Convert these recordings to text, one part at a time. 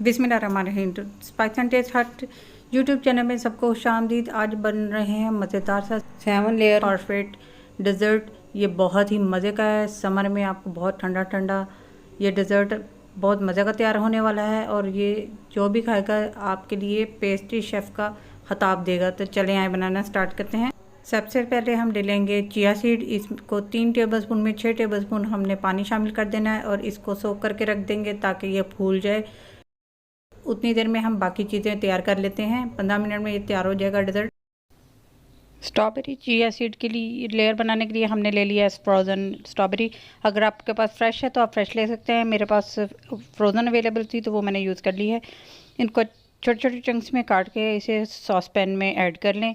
बिस्मिल्लाहिर्रहमानिर्रहीम। Spice and test हट YouTube channel में सबको खुशामदीद। आज बन रहे हैं मज़ेदार सा 7 लेयर परफेक्ट डेज़र्ट। ये बहुत ही मज़े का है। समर में आपको बहुत ठंडा ठंडा ये डेज़र्ट बहुत मज़े का तैयार होने वाला है और ये जो भी खाएगा आपके लिए पेस्ट्री शेफ़ का खिताब देगा। तो चलें आए बनाना स्टार्ट करते हैं। सबसे पहले हम ले लेंगे चिया सीड। इसको 3 टेबलस्पून में 6 टेबलस्पून हमने पानी शामिल कर देना है और इसको सोक करके रख देंगे ताकि ये फूल जाए। उतनी देर में हम बाकी चीज़ें तैयार कर लेते हैं। 15 मिनट में ये तैयार हो जाएगा डेज़र्ट। स्ट्रॉबेरी चिया सीड के लिए लेयर बनाने के लिए हमने ले लिया है फ्रोज़न स्ट्रॉबेरी। अगर आपके पास फ्रेश है तो आप फ्रेश ले सकते हैं। मेरे पास फ्रोज़न अवेलेबल थी तो वो मैंने यूज़ कर ली है। इनको छोटे छोटे चंक्स में काट के इसे सॉस पैन में ऐड कर लें।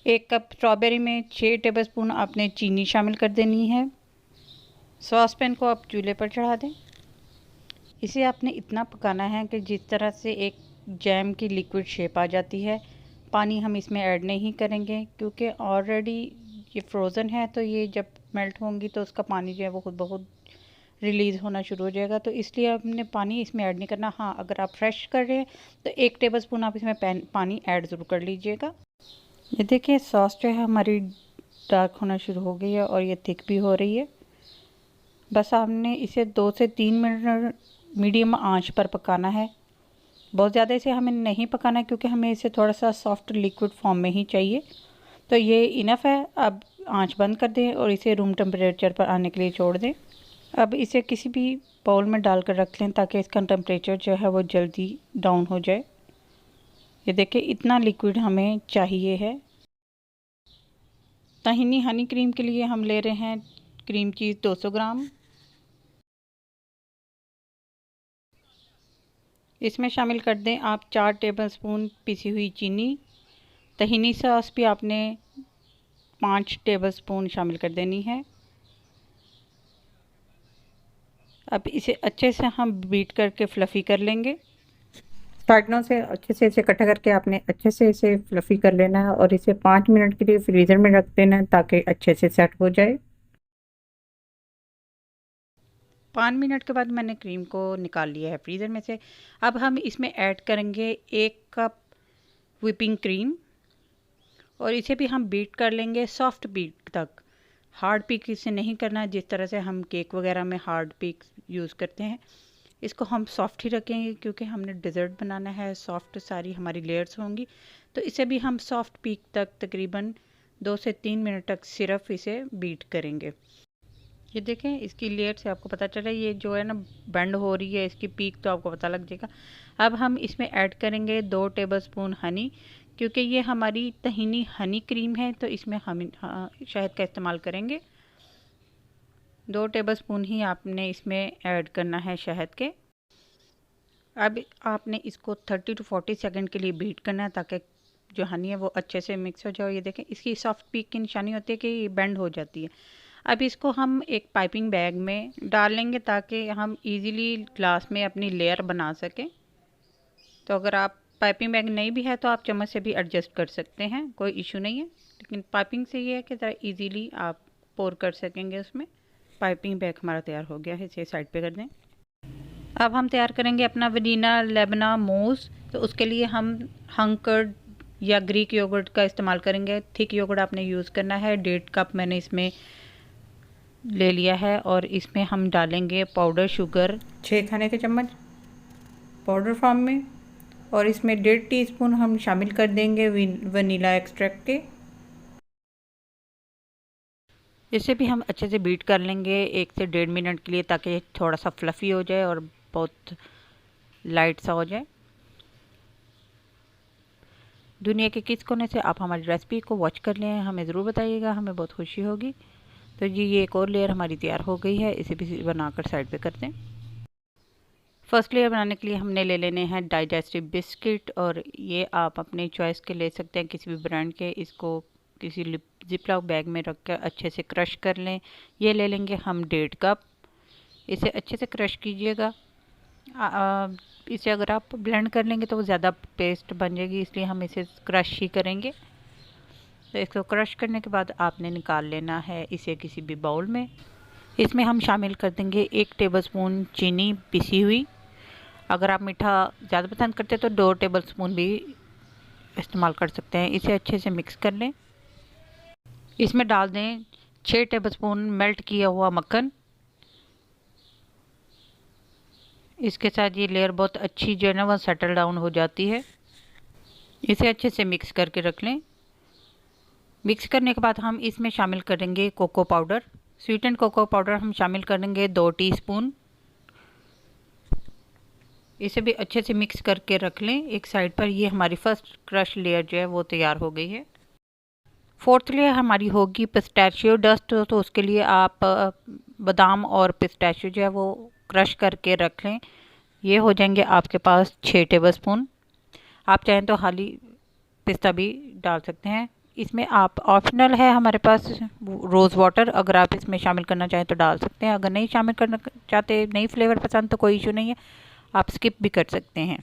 1 कप स्ट्रॉबेरी में 6 टेबलस्पून आपने चीनी शामिल कर देनी है। सॉस पैन को आप चूल्हे पर चढ़ा दें। इसे आपने इतना पकाना है कि जिस तरह से एक जैम की लिक्विड शेप आ जाती है। पानी हम इसमें ऐड नहीं करेंगे क्योंकि ऑलरेडी ये फ्रोज़न है, तो ये जब मेल्ट होंगी तो उसका पानी जो है वो खुद ब खुद रिलीज़ होना शुरू हो जाएगा। तो इसलिए हमने पानी इसमें ऐड नहीं करना। हाँ, अगर आप फ्रेश कर रहे हैं तो 1 टेबलस्पून आप इसमें पानी ऐड ज़रूर कर लीजिएगा। ये देखिए सॉस जो है हमारी डार्क होना शुरू हो गई है और ये थिक भी हो रही है। बस आपने इसे 2 से 3 मिनट मीडियम आंच पर पकाना है। बहुत ज़्यादा इसे हमें नहीं पकाना है क्योंकि हमें इसे थोड़ा सा सॉफ्ट लिक्विड फॉर्म में ही चाहिए। तो ये इनफ है। अब आंच बंद कर दें और इसे रूम टेम्परेचर पर आने के लिए छोड़ दें। अब इसे किसी भी बाउल में डालकर रख लें ताकि इसका टेम्परेचर जो है वो जल्दी डाउन हो जाए। ये देखिए इतना लिक्विड हमें चाहिए है। ताहिनी हनी क्रीम के लिए हम ले रहे हैं क्रीम चीज़ 200 ग्राम। इसमें शामिल कर दें आप 4 टेबलस्पून पिसी हुई चीनी। तहीनी सॉस भी आपने 5 टेबलस्पून शामिल कर देनी है। अब इसे अच्छे से हम बीट करके फ्लफ़ी कर लेंगे। साइडों से अच्छे से इसे इकट्ठा करके आपने अच्छे से इसे फ्लफ़ी कर लेना है और इसे 5 मिनट के लिए फ्रीज़र में रख देना है ताकि अच्छे से सेट हो जाए। 5 मिनट के बाद मैंने क्रीम को निकाल लिया है फ्रीज़र में से। अब हम इसमें ऐड करेंगे 1 कप व्हिपिंग क्रीम और इसे भी हम बीट कर लेंगे सॉफ्ट बीट तक। हार्ड पीक इसे नहीं करना, जिस तरह से हम केक वगैरह में हार्ड पीक यूज़ करते हैं। इसको हम सॉफ्ट ही रखेंगे क्योंकि हमने डेज़र्ट बनाना है। सॉफ्ट सारी हमारी लेयर्स होंगी, तो इसे भी हम सॉफ्ट पीक तक तकरीबन 2 से 3 मिनट तक सिर्फ इसे बीट करेंगे। ये देखें इसकी लेयर से आपको पता चला ये जो है ना बेंड हो रही है, इसकी पीक तो आपको पता लग जाएगा। अब हम इसमें ऐड करेंगे 2 टेबलस्पून हनी। क्योंकि ये हमारी तहीनी हनी क्रीम है तो इसमें हम शहद का इस्तेमाल करेंगे। 2 टेबलस्पून ही आपने इसमें ऐड करना है शहद के। अब आपने इसको 30 टू 40 सेकंड के लिए बीट करना है ताकि जो हनी है वो अच्छे से मिक्स हो जाए। ये देखें इसकी सॉफ्ट पीक की निशानी होती है कि ये बेंड हो जाती है। अब इसको हम एक पाइपिंग बैग में डाल लेंगे ताकि हम इजीली ग्लास में अपनी लेयर बना सकें। तो अगर आप पाइपिंग बैग नहीं भी है तो आप चम्मच से भी एडजस्ट कर सकते हैं, कोई इशू नहीं है। लेकिन पाइपिंग से ये है कि ज़रा इजीली आप पोर कर सकेंगे उसमें। पाइपिंग बैग हमारा तैयार हो गया है, इसे साइड पे कर दें। अब हम तैयार करेंगे अपना वनीला लेबना मूस। तो उसके लिए हम हंकर्ड या ग्रीक योगर्ट का इस्तेमाल करेंगे। थिक योगर्ट आपने यूज़ करना है। 1.5 कप मैंने इसमें ले लिया है और इसमें हम डालेंगे पाउडर शुगर 6 खाने के चम्मच पाउडर फॉर्म में और इसमें 1.5 टीस्पून हम शामिल कर देंगे वनीला एक्सट्रैक्ट के। इसे भी हम अच्छे से बीट कर लेंगे 1 से 1.5 मिनट के लिए ताकि थोड़ा सा फ्लफ़ी हो जाए और बहुत लाइट सा हो जाए। दुनिया के किस कोने से आप हमारी रेसिपी को वॉच कर लें हमें ज़रूर बताइएगा, हमें बहुत खुशी होगी। तो जी ये एक और लेयर हमारी तैयार हो गई है, इसे भी बनाकर साइड पे कर दें। फर्स्ट लेयर बनाने के लिए हमने ले लेने हैं डाइजेस्टिव बिस्किट और ये आप अपनी चॉइस के ले सकते हैं, किसी भी ब्रांड के। इसको किसी जिपलॉक बैग में रख कर अच्छे से क्रश कर लें। ये ले लेंगे हम 1.5 कप। इसे अच्छे से क्रश कीजिएगा। इसे अगर आप ब्लेंड कर लेंगे तो वो ज़्यादा पेस्ट बन जाएगी, इसलिए हम इसे क्रश ही करेंगे। तो इसको क्रश करने के बाद आपने निकाल लेना है इसे किसी भी बाउल में। इसमें हम शामिल कर देंगे 1 टेबलस्पून चीनी पिसी हुई। अगर आप मीठा ज़्यादा पसंद करते हैं तो 2 टेबलस्पून भी इस्तेमाल कर सकते हैं। इसे अच्छे से मिक्स कर लें। इसमें डाल दें 6 टेबलस्पून मेल्ट किया हुआ मक्खन। इसके साथ ये लेयर बहुत अच्छी जो है ना वह सेटल डाउन हो जाती है। इसे अच्छे से मिक्स करके रख लें। मिक्स करने के बाद हम इसमें शामिल करेंगे cocoa powder. Sweetened cocoa powder हम शामिल करेंगे 2 टीस्पून। इसे भी अच्छे से मिक्स करके रख लें एक साइड पर। ये हमारी फर्स्ट क्रश लेयर जो है वो तैयार हो गई है। फोर्थ लेयर हमारी होगी पिस्ताशियो डस्ट। तो उसके लिए आप बादाम और पिस्ताशियो जो है वो क्रश करके रख लें। ये हो जाएंगे आपके पास 6 टेबलस्पून। आप चाहें तो खाली पिस्ता भी डाल सकते हैं। इसमें आप ऑप्शनल है हमारे पास रोज़ वाटर, अगर आप इसमें शामिल करना चाहें तो डाल सकते हैं। अगर नहीं शामिल करना चाहते, नहीं फ्लेवर पसंद, तो कोई इशू नहीं है, आप स्किप भी कर सकते हैं।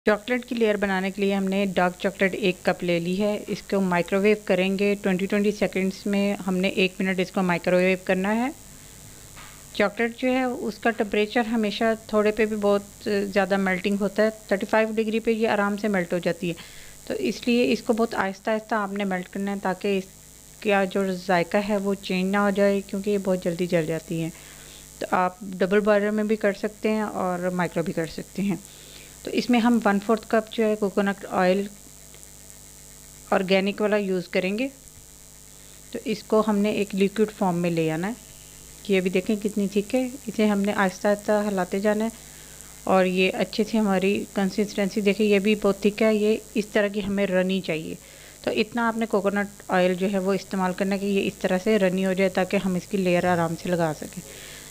चॉकलेट की लेयर बनाने के लिए हमने डार्क चॉकलेट 1 कप ले ली है। इसको माइक्रोवेव करेंगे 20 सेकंड्स में। हमने 1 मिनट इसको माइक्रोवेव करना है। चॉकलेट जो है उसका टेम्परेचर हमेशा थोड़े पे भी बहुत ज़्यादा मेल्टिंग होता है। 35 डिग्री पे ये आराम से मेल्ट हो जाती है। तो इसलिए इसको बहुत आहिस्ता आहिस्ता आपने मेल्ट करना है ताकि इसका जो जायका है वो चेंज ना हो जाए, क्योंकि ये बहुत जल्दी जल जाती है। तो आप डबल बॉयलर में भी कर सकते हैं और माइक्रो भी कर सकते हैं। तो इसमें हम 1/4 कप जो है कोकोनट ऑयल ऑर्गेनिक वाला यूज़ करेंगे। तो इसको हमने एक लिक्विड फॉर्म में ले आना है। ये भी देखें कितनी थिक है। इसे हमने आहिस्ता आहिस्ता हिलाते जाना है और ये अच्छे से हमारी कंसिस्टेंसी देखें, ये भी बहुत थिक है। ये इस तरह की हमें रनी चाहिए। तो इतना आपने कोकोनट ऑयल जो है वो इस्तेमाल करना है कि ये इस तरह से रनी हो जाए ताकि हम इसकी लेयर आराम से लगा सकें।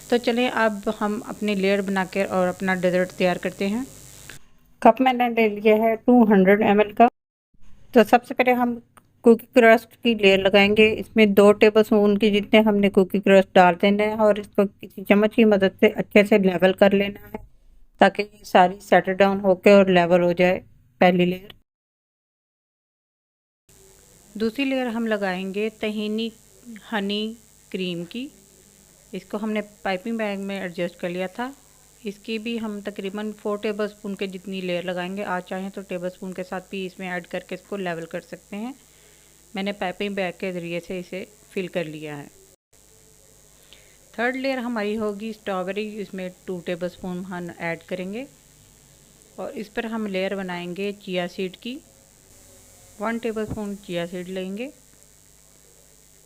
तो चलें अब हम अपनी लेयर बना कर और अपना डेजर्ट तैयार करते हैं। कप मैंने ले लिया है 200 ml का। तो सबसे पहले हम कुकी क्रस्ट की लेयर लगाएंगे। इसमें 2 टेबलस्पून के जितने हमने कुकी क्रस्ट डाल देना है और इसको किसी चम्मच की मदद से अच्छे से लेवल कर लेना है ताकि ये सारी सेटल डाउन होके और लेवल हो जाए पहली लेयर। दूसरी लेयर हम लगाएंगे तहीनी हनी क्रीम की। इसको हमने पाइपिंग बैग में एडजस्ट कर लिया था। इसकी भी हम तकरीबन 4 टेबलस्पून के जितनी लेयर लगाएंगे। आप चाहें तो टेबलस्पून के साथ भी इसमें ऐड करके इसको लेवल कर सकते हैं। मैंने पाइपिंग बैग के ज़रिए से इसे फिल कर लिया है। थर्ड लेयर हमारी होगी स्ट्रॉबेरी। इसमें 2 टेबलस्पून हम ऐड करेंगे और इस पर हम लेयर बनाएंगे चिया सीड की। 1 टेबलस्पून चिया सीड लेंगे।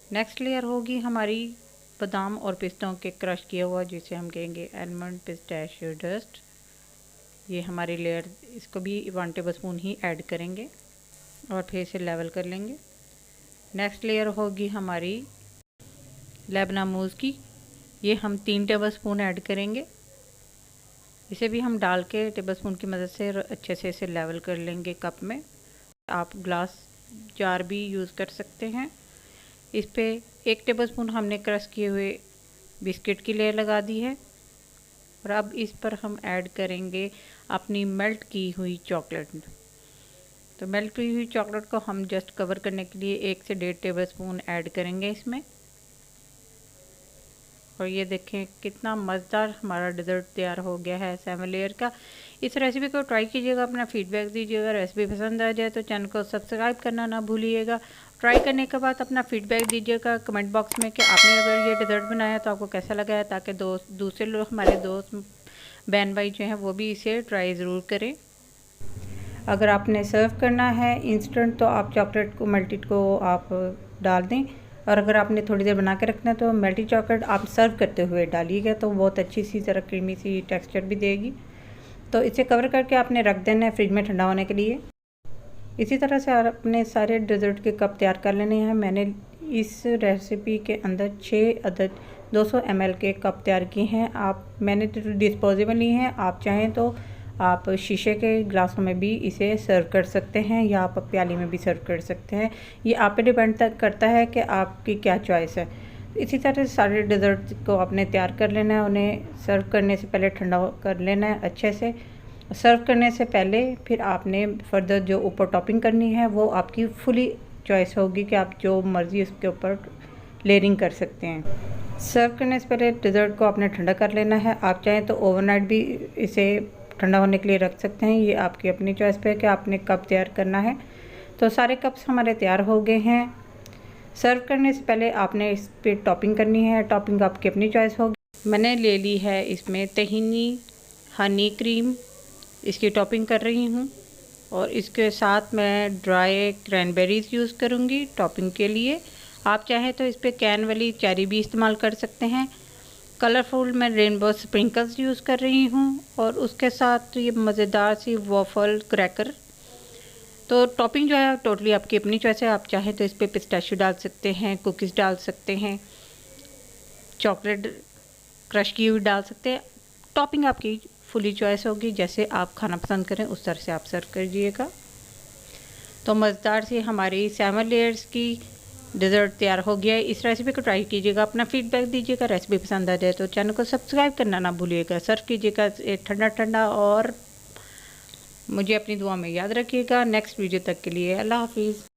नेक्स्ट लेयर होगी हमारी बादाम और पिस्तों के क्रश किया हुआ, जिसे हम कहेंगे आलमंड पिस्ताशियो डस्ट। ये हमारी लेयर, इसको भी 1 टेबलस्पून ही ऐड करेंगे और फिर इसे लेवल कर लेंगे। नेक्स्ट लेयर होगी हमारी लेबना मूज़ की। ये हम 3 टेबलस्पून ऐड करेंगे। इसे भी हम डाल के टेबलस्पून की मदद से अच्छे से इसे लेवल कर लेंगे कप में। आप ग्लास जार भी यूज़ कर सकते हैं। इस पे 1 टेबलस्पून हमने क्रश किए हुए बिस्किट की लेयर लगा दी है और अब इस पर हम ऐड करेंगे अपनी मेल्ट की हुई चॉकलेट। तो मेल्ट की हुई चॉकलेट को हम जस्ट कवर करने के लिए 1 से 1.5 टेबलस्पून ऐड करेंगे इसमें। और ये देखें कितना मज़ेदार हमारा डेजर्ट तैयार हो गया है 7 लेयर का। इस रेसिपी को ट्राई कीजिएगा, अपना फीडबैक दीजिएगा। रेसिपी पसंद आ जाए तो चैनल को सब्सक्राइब करना ना भूलिएगा। ट्राई करने के बाद अपना फीडबैक दीजिएगा कमेंट बॉक्स में कि आपने अगर ये डेजर्ट बनाया तो आपको कैसा लगा है, ताकि दूसरे लोग, हमारे दोस्त बहन भाई जो हैं वो भी इसे ट्राई ज़रूर करें। अगर आपने सर्व करना है इंस्टेंट तो आप चॉकलेट को मेल्टेड को आप डाल दें, और अगर आपने थोड़ी देर बना के रखना है तो मेल्टेड चॉकलेट आप सर्व करते हुए डालिएगा तो बहुत अच्छी सी ज़रा क्रीमी सी टेक्सचर भी देगी। तो इसे कवर करके आपने रख देना है फ्रिज में ठंडा होने के लिए। इसी तरह से आपने सारे डेजर्ट के कप तैयार कर लेने हैं। मैंने इस रेसिपी के अंदर 6 अदद 200 ml के कप तैयार किए हैं। मैंने डिस्पोजेबल लिए हैं, आप चाहें तो आप शीशे के ग्लासों में भी इसे सर्व कर सकते हैं या आप प्याली में भी सर्व कर सकते हैं। ये आप पे डिपेंड करता है कि आपकी क्या चॉइस है। इसी तरह से सारे डेजर्ट को आपने तैयार कर लेना है। उन्हें सर्व करने से पहले ठंडा कर लेना है अच्छे से। सर्व करने से पहले फिर आपने फर्दर जो ऊपर टॉपिंग करनी है वो आपकी फुली चॉइस होगी कि आप जो मर्ज़ी उसके ऊपर लेयरिंग कर सकते हैं। सर्व करने से पहले डेजर्ट को आपने ठंडा कर लेना है। आप चाहें तो ओवरनाइट भी इसे ठंडा होने के लिए रख सकते हैं। ये आपकी अपनी चॉइस पे है कि आपने कब तैयार करना है। तो सारे कप्स हमारे तैयार हो गए हैं। सर्व करने से पहले आपने इस पे टॉपिंग करनी है। टॉपिंग आपकी अपनी चॉइस होगी। मैंने ले ली है इसमें तहीनी हनी क्रीम, इसकी टॉपिंग कर रही हूँ। और इसके साथ मैं ड्राई क्रैनबेरीज़ यूज़ करूँगी टॉपिंग के लिए। आप चाहें तो इस पर कैन वाली चेरी भी इस्तेमाल कर सकते हैं। कलरफुल मैं रेनबो स्प्रिंकल्स यूज़ कर रही हूँ और उसके साथ ये मज़ेदार सी वॉफल क्रैकर। तो टॉपिंग जो है टोटली आपकी अपनी चॉइस है। आप चाहें तो इस पर पिस्ताशियो डाल सकते हैं, कुकीज़ डाल सकते हैं, चॉकलेट क्रश की हुई डाल सकते हैं। टॉपिंग आपकी फुली चॉइस होगी, जैसे आप खाना पसंद करें उस तरह से आप सर्व करिएगा। तो मज़ेदार सी हमारी 7 लेयर्स की डेज़र्ट तैयार हो गया है। इस रेसिपी को ट्राई कीजिएगा, अपना फीडबैक दीजिएगा। रेसिपी पसंद आ जाए तो चैनल को सब्सक्राइब करना ना भूलिएगा। सर्व कीजिएगा एक ठंडा ठंडा, और मुझे अपनी दुआ में याद रखिएगा। नेक्स्ट वीडियो तक के लिए अल्लाह हाफिज़।